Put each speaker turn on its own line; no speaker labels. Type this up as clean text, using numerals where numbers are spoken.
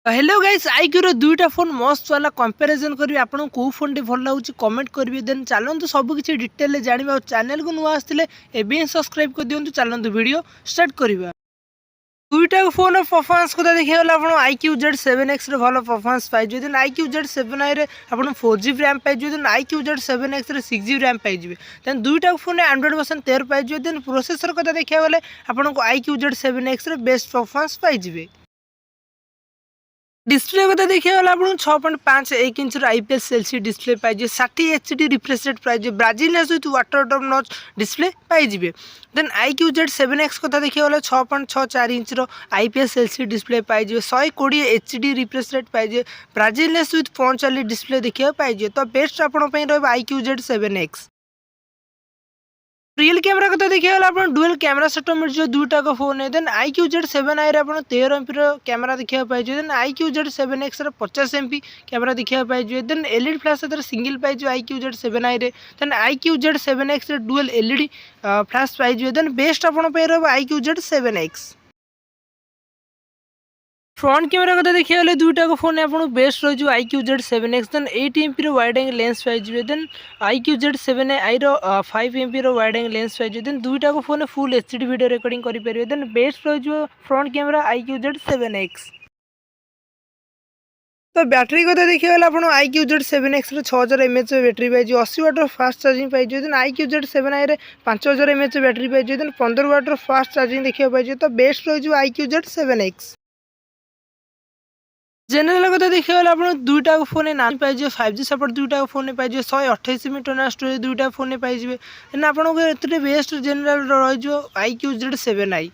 Hello guys iQoo दुईटा phone मस्त वाला कंपैरिजन करी आपन को फोन टी भल लागुची कमेंट करिवे देन चलंतु सब किछि डिटेल ले जानिबा चैनल को नुआ आस्तिले एबे सब्सक्राइब कर दियंतु चलंतु वीडियो स्टार्ट करिबा। दुईटा फोन परफॉर्मेंस को देखिए आप iQoo Z7X रे भल परफॉर्मेंस पाइजे देन iQoo Z7i रे आपन 4GB रैम पाइजे देन iQoo Z7X रे 6GB रैम पाइजे देन दुईटा फोन एंड्रॉइड वर्जन 13 पाइजे देन प्रोसेसर को देखिए गले आपन को iQoo Z7X रे बेस्ट परफॉर्मेंस पाइजे। डिस्प्ले को देखिए आप 6.51 इंच IPS LCD डिस्प्ले पाइजे 60 HD रिफ्रेश रेट पाइजे ब्राजिलियन with water drop notch display पाइजे देन iQoo Z7X को देखिए 6.64 इंच IPS LCD डिस्प्ले पाइजे 120 HD रिफ्रेश रेट पाइजे ब्राजिलियन विथ पंच वाली डिस्प्ले देखिए पाइजे। तो बेस्ट आपन iQoo Z7X। रियल कैमरा को देखिए आप डुअल कैमरा सेटअप मिल जाए दुईटा का फोन है देन iQoo Z7i रे आप 13 MP कैमरा देखा पाइजे देन iQoo Z7X रे 50 MP कैमरा देखा पाइजे देन LED फ्लैश सिंगल पाइजे iQoo Z7i रे देन iQoo Z7X रे डुअल LED फ्लैश पाइजे देन बेस्ट आपन iQoo Z7X। फ्रंट कैमरा को देखिए गले दुईटा को फोन आप बेस्ट रही iQoo Z7X then 8 MP wide angle lens पाइजे देन iQoo Z7i रो 5 MP वाइड एंगल लेंस पाइजे देन दुईटा को phone full HD video recording करि परिबे देन बेस्ट रही फ्रंट कैमरा iQoo Z7X। तो बैटरी को देखिए गले आप iQoo Z7X रे 6000 mAh बैटरी पाइजे 80 वाट फास्ट चार्जिंग पाइजे देन iQoo Z7i रे 5000 mAh बैटरी पाइजे देन 15 वाट फास्ट चार्जिंग देखिए पाइजे। तो बेस्ट रही iQoo Z7X। जनरल को देखिए आप दुईटा फोन ना पाइजे 5G सपोर्ट दुईटा फोन पाइजे 128 MB इंटरनल स्टोरेज दुईटा फोन पाइजे देन आपको बेस्ट जनरल रही iQoo Z7i।